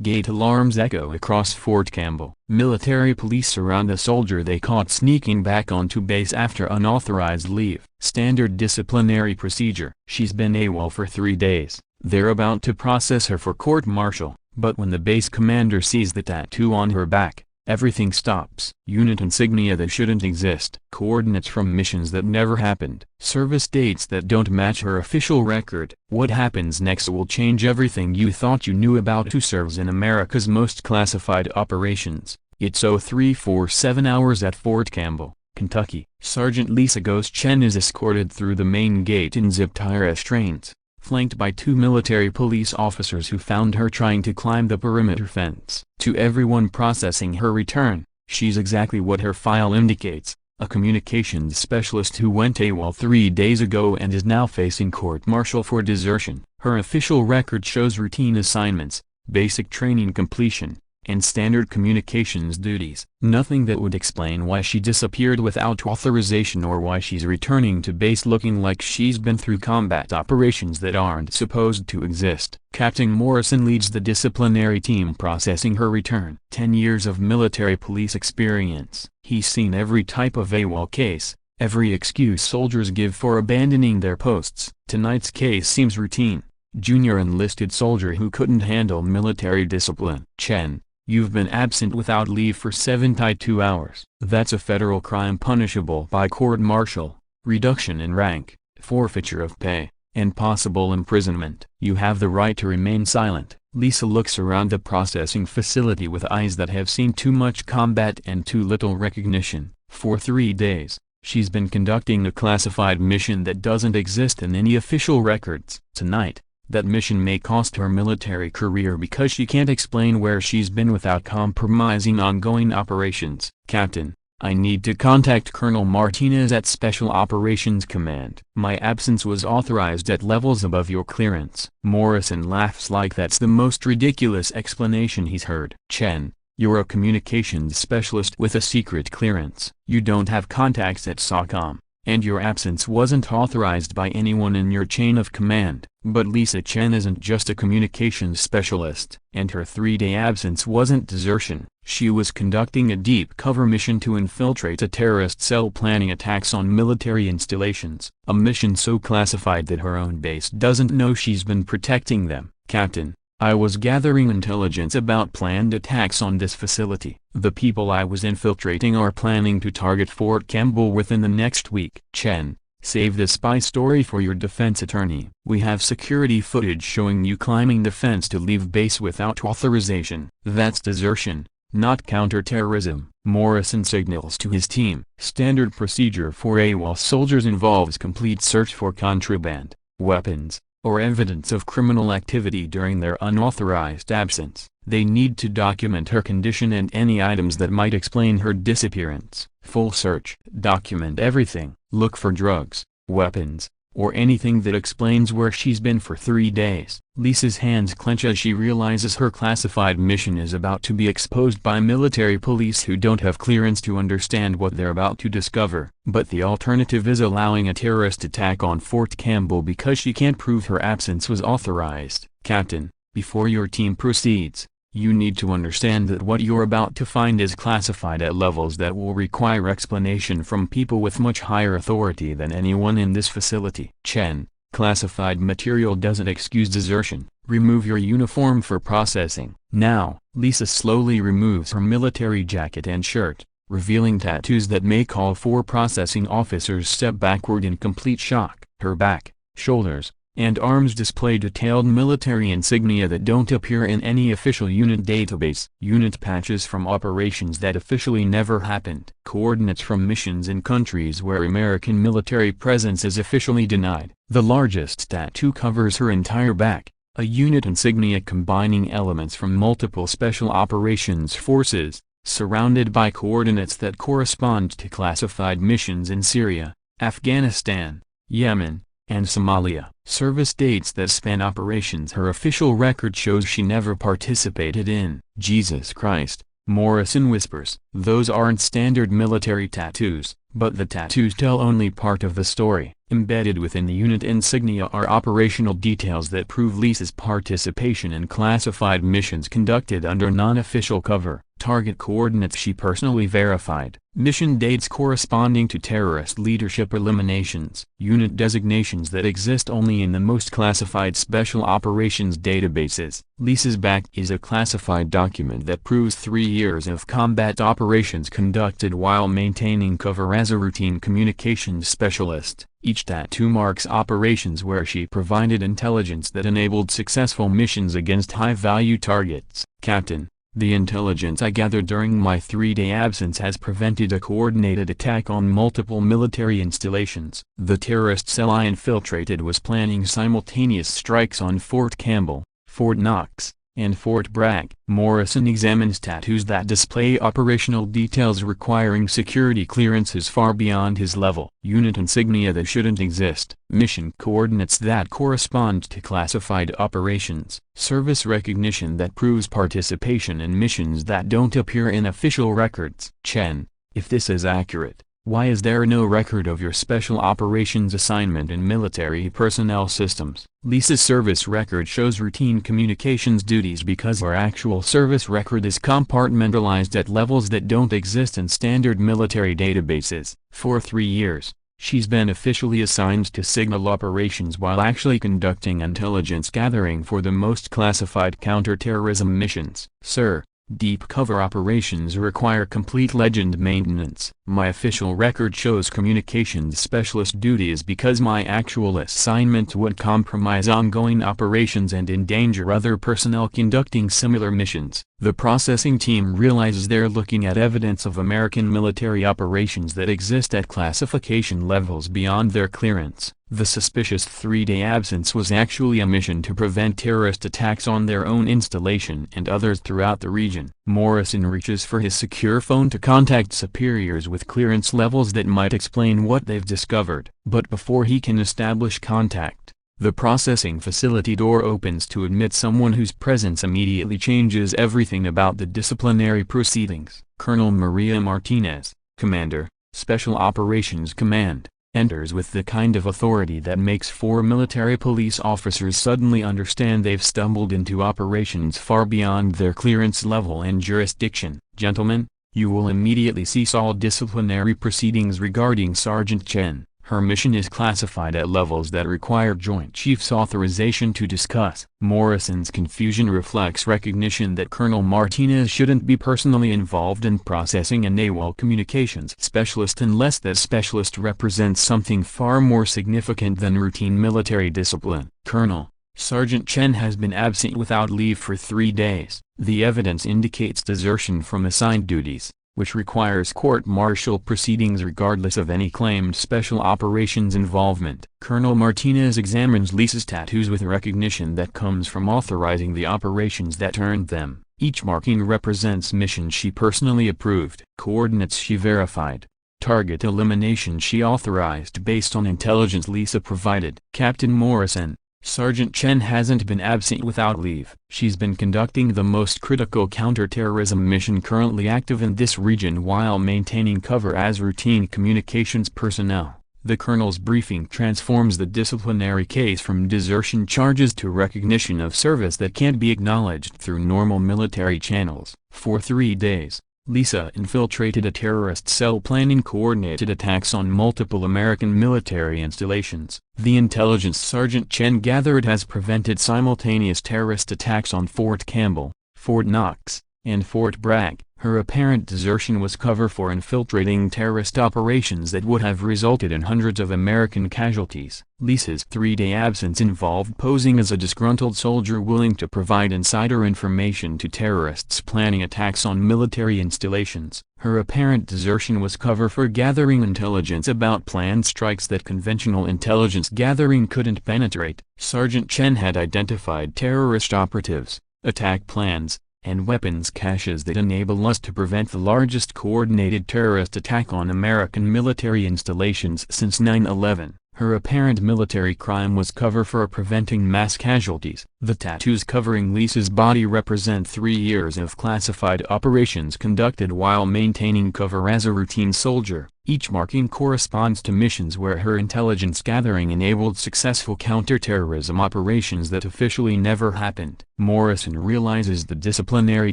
Gate alarms echo across Fort Campbell. Military police surround a soldier they caught sneaking back onto base after unauthorized leave. Standard disciplinary procedure. She's been AWOL for 3 days. They're about to process her for court-martial, but when the base commander sees the tattoo on her back, everything stops. Unit insignia that shouldn't exist. Coordinates from missions that never happened. Service dates that don't match her official record. What happens next will change everything you thought you knew about who serves in America's most classified operations. It's 0347 hours at Fort Campbell, Kentucky. Sergeant Lisa Ghost Chen is escorted through the main gate in zip-tie restraints, flanked by 2 military police officers who found her trying to climb the perimeter fence. To everyone processing her return, she's exactly what her file indicates, a communications specialist who went AWOL 3 days ago and is now facing court-martial for desertion. Her official record shows routine assignments, basic training completion, and standard communications duties. Nothing that would explain why she disappeared without authorization or why she's returning to base looking like she's been through combat operations that aren't supposed to exist. Captain Morrison leads the disciplinary team processing her return. 10 years of military police experience. He's seen every type of AWOL case, every excuse soldiers give for abandoning their posts. Tonight's case seems routine. Junior enlisted soldier who couldn't handle military discipline. Chen, you've been absent without leave for 72 hours. That's a federal crime punishable by court-martial, reduction in rank, forfeiture of pay, and possible imprisonment. You have the right to remain silent. Lisa looks around the processing facility with eyes that have seen too much combat and too little recognition. For 3 days, she's been conducting a classified mission that doesn't exist in any official records. Tonight, that mission may cost her military career because she can't explain where she's been without compromising ongoing operations. Captain, I need to contact Colonel Martinez at Special Operations Command. My absence was authorized at levels above your clearance. Morrison laughs like that's the most ridiculous explanation he's heard. Chen, you're a communications specialist with a secret clearance. You don't have contacts at SOCOM, and your absence wasn't authorized by anyone in your chain of command. But Lisa Chen isn't just a communications specialist. And her 3-day absence wasn't desertion. She was conducting a deep cover mission to infiltrate a terrorist cell planning attacks on military installations. A mission so classified that her own base doesn't know she's been protecting them. Captain, I was gathering intelligence about planned attacks on this facility. The people I was infiltrating are planning to target Fort Campbell within the next week. Chen, save the spy story for your defense attorney. We have security footage showing you climbing the fence to leave base without authorization. That's desertion, not counterterrorism. Morrison signals to his team. Standard procedure for AWOL soldiers involves complete search for contraband, weapons, or evidence of criminal activity during their unauthorized absence. They need to document her condition and any items that might explain her disappearance. Full search. Document everything. Look for drugs, weapons, or anything that explains where she's been for 3 days. Lisa's hands clench as she realizes her classified mission is about to be exposed by military police who don't have clearance to understand what they're about to discover. But the alternative is allowing a terrorist attack on Fort Campbell because she can't prove her absence was authorized. Captain, before your team proceeds, you need to understand that what you're about to find is classified at levels that will require explanation from people with much higher authority than anyone in this facility. Chen, classified material doesn't excuse desertion. Remove your uniform for processing. Now, Lisa slowly removes her military jacket and shirt, revealing tattoos that make all 4 processing officers step backward in complete shock. Her back, shoulders, and arms display detailed military insignia that don't appear in any official unit database. Unit patches from operations that officially never happened. Coordinates from missions in countries where American military presence is officially denied. The largest tattoo covers her entire back, a unit insignia combining elements from multiple special operations forces, surrounded by coordinates that correspond to classified missions in Syria, Afghanistan, Yemen, and Somalia. Service dates that span operations her official record shows she never participated in. Jesus Christ, Morrison whispers. Those aren't standard military tattoos, but the tattoos tell only part of the story. Embedded within the unit insignia are operational details that prove Lisa's participation in classified missions conducted under non-official cover. Target coordinates she personally verified. Mission dates corresponding to terrorist leadership eliminations. Unit designations that exist only in the most classified special operations databases. Lisa's back is a classified document that proves 3 years of combat operations conducted while maintaining cover as a routine communications specialist. Each tattoo marks operations where she provided intelligence that enabled successful missions against high-value targets. Captain, the intelligence I gathered during my 3-day absence has prevented a coordinated attack on multiple military installations. The terrorist cell I infiltrated was planning simultaneous strikes on Fort Campbell, Fort Knox, and Fort Bragg. Morrison examines tattoos that display operational details requiring security clearances far beyond his level. Unit insignia that shouldn't exist. Mission coordinates that correspond to classified operations. Service recognition that proves participation in missions that don't appear in official records. Chen, if this is accurate, why is there no record of your special operations assignment in military personnel systems? Lisa's service record shows routine communications duties because her actual service record is compartmentalized at levels that don't exist in standard military databases. For 3 years, she's been officially assigned to signal operations while actually conducting intelligence gathering for the most classified counterterrorism missions. Sir, deep cover operations require complete legend maintenance. My official record shows communications specialist duties because my actual assignment would compromise ongoing operations and endanger other personnel conducting similar missions. The processing team realizes they're looking at evidence of American military operations that exist at classification levels beyond their clearance. The suspicious 3-day absence was actually a mission to prevent terrorist attacks on their own installation and others throughout the region. Morrison reaches for his secure phone to contact superiors with clearance levels that might explain what they've discovered. But before he can establish contact, the processing facility door opens to admit someone whose presence immediately changes everything about the disciplinary proceedings. Colonel Maria Martinez, Commander, Special Operations Command, enters with the kind of authority that makes 4 military police officers suddenly understand they've stumbled into operations far beyond their clearance level and jurisdiction. Gentlemen, you will immediately cease all disciplinary proceedings regarding Sergeant Chen. Her mission is classified at levels that require Joint Chiefs authorization to discuss. Morrison's confusion reflects recognition that Colonel Martinez shouldn't be personally involved in processing an AWOL communications specialist unless that specialist represents something far more significant than routine military discipline. Colonel, Sergeant Chen has been absent without leave for 3 days. The evidence indicates desertion from assigned duties, which requires court-martial proceedings regardless of any claimed special operations involvement. Colonel Martinez examines Lisa's tattoos with recognition that comes from authorizing the operations that earned them. Each marking represents missions she personally approved, coordinates she verified, target elimination she authorized based on intelligence Lisa provided. Captain Morrison, Sergeant Chen hasn't been absent without leave. She's been conducting the most critical counterterrorism mission currently active in this region while maintaining cover as routine communications personnel. The colonel's briefing transforms the disciplinary case from desertion charges to recognition of service that can't be acknowledged through normal military channels. For 3 days, Lisa infiltrated a terrorist cell planning coordinated attacks on multiple American military installations. The intelligence Sergeant Chen gathered has prevented simultaneous terrorist attacks on Fort Campbell, Fort Knox, and Fort Bragg. Her apparent desertion was cover for infiltrating terrorist operations that would have resulted in hundreds of American casualties. Lisa's 3-day absence involved posing as a disgruntled soldier willing to provide insider information to terrorists planning attacks on military installations. Her apparent desertion was cover for gathering intelligence about planned strikes that conventional intelligence gathering couldn't penetrate. Sergeant Chen had identified terrorist operatives, attack plans, and weapons caches that enable us to prevent the largest coordinated terrorist attack on American military installations since 9/11. Her apparent military crime was cover for preventing mass casualties. The tattoos covering Lisa's body represent 3 years of classified operations conducted while maintaining cover as a routine soldier. Each marking corresponds to missions where her intelligence gathering enabled successful counterterrorism operations that officially never happened. Morrison realizes the disciplinary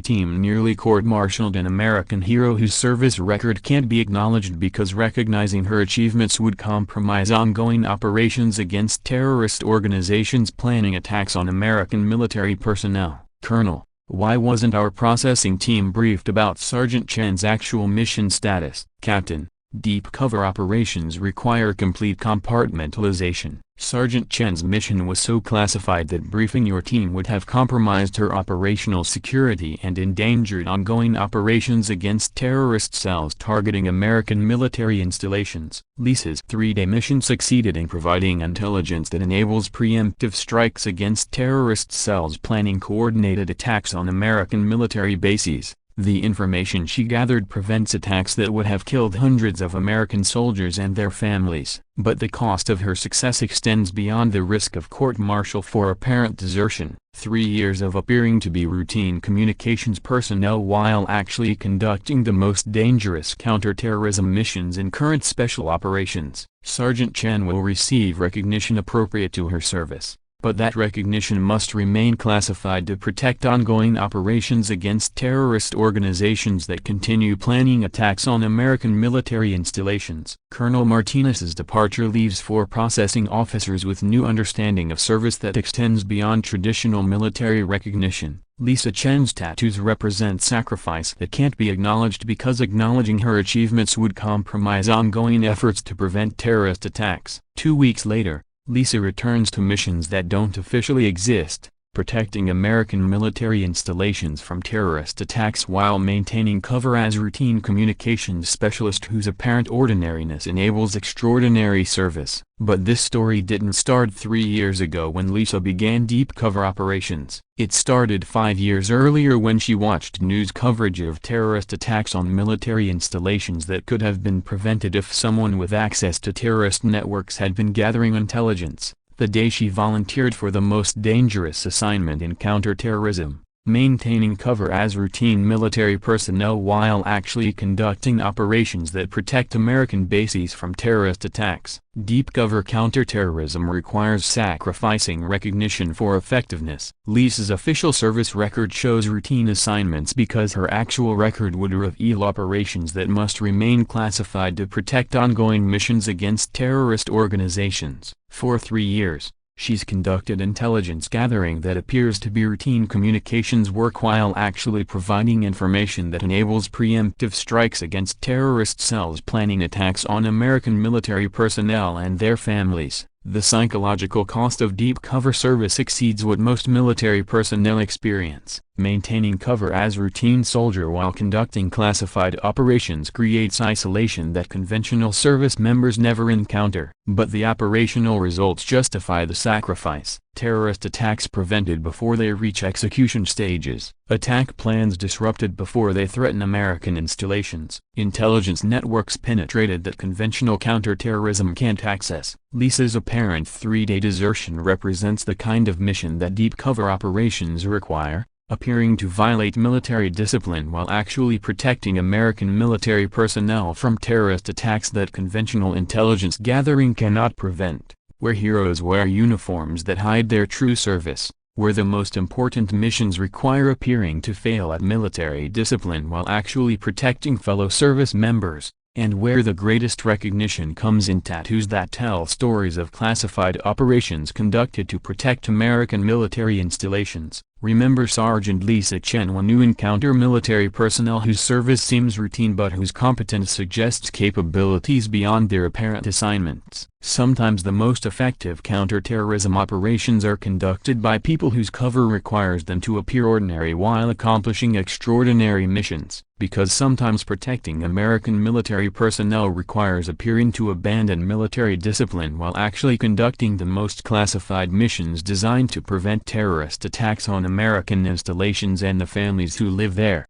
team nearly court-martialed an American hero whose service record can't be acknowledged because recognizing her achievements would compromise ongoing operations against terrorist organizations planning attacks on American military personnel. Colonel, why wasn't our processing team briefed about Sergeant Chen's actual mission status? Captain, deep cover operations require complete compartmentalization. Sergeant Chen's mission was so classified that briefing your team would have compromised her operational security and endangered ongoing operations against terrorist cells targeting American military installations. Lisa's 3-day mission succeeded in providing intelligence that enables preemptive strikes against terrorist cells planning coordinated attacks on American military bases. The information she gathered prevents attacks that would have killed hundreds of American soldiers and their families. But the cost of her success extends beyond the risk of court-martial for apparent desertion. 3 years of appearing to be routine communications personnel while actually conducting the most dangerous counterterrorism missions in current special operations. Sergeant Chen will receive recognition appropriate to her service. But that recognition must remain classified to protect ongoing operations against terrorist organizations that continue planning attacks on American military installations. Colonel Martinez's departure leaves 4 processing officers with new understanding of service that extends beyond traditional military recognition. Lisa Chen's tattoos represent sacrifice that can't be acknowledged because acknowledging her achievements would compromise ongoing efforts to prevent terrorist attacks. 2 weeks later, Lisa returns to missions that don't officially exist, protecting American military installations from terrorist attacks while maintaining cover as routine communications specialist whose apparent ordinariness enables extraordinary service. But this story didn't start 3 years ago when Lisa began deep cover operations. It started 5 years earlier when she watched news coverage of terrorist attacks on military installations that could have been prevented if someone with access to terrorist networks had been gathering intelligence. The day she volunteered for the most dangerous assignment in counterterrorism, maintaining cover as routine military personnel while actually conducting operations that protect American bases from terrorist attacks. Deep cover counterterrorism requires sacrificing recognition for effectiveness. Lisa's official service record shows routine assignments because her actual record would reveal operations that must remain classified to protect ongoing missions against terrorist organizations. For 3 years, she's conducted intelligence gathering that appears to be routine communications work while actually providing information that enables preemptive strikes against terrorist cells planning attacks on American military personnel and their families. The psychological cost of deep cover service exceeds what most military personnel experience. Maintaining cover as routine soldier while conducting classified operations creates isolation that conventional service members never encounter. But the operational results justify the sacrifice. Terrorist attacks prevented before they reach execution stages. Attack plans disrupted before they threaten American installations. Intelligence networks penetrated that conventional counterterrorism can't access. Lisa's apparent 3-day desertion represents the kind of mission that deep cover operations require, appearing to violate military discipline while actually protecting American military personnel from terrorist attacks that conventional intelligence gathering cannot prevent. Where heroes wear uniforms that hide their true service, where the most important missions require appearing to fail at military discipline while actually protecting fellow service members, and where the greatest recognition comes in tattoos that tell stories of classified operations conducted to protect American military installations. Remember Sergeant Lisa Chen when you encounter military personnel whose service seems routine but whose competence suggests capabilities beyond their apparent assignments. Sometimes the most effective counterterrorism operations are conducted by people whose cover requires them to appear ordinary while accomplishing extraordinary missions, because sometimes protecting American military personnel requires appearing to abandon military discipline while actually conducting the most classified missions designed to prevent terrorist attacks on American installations and the families who live there.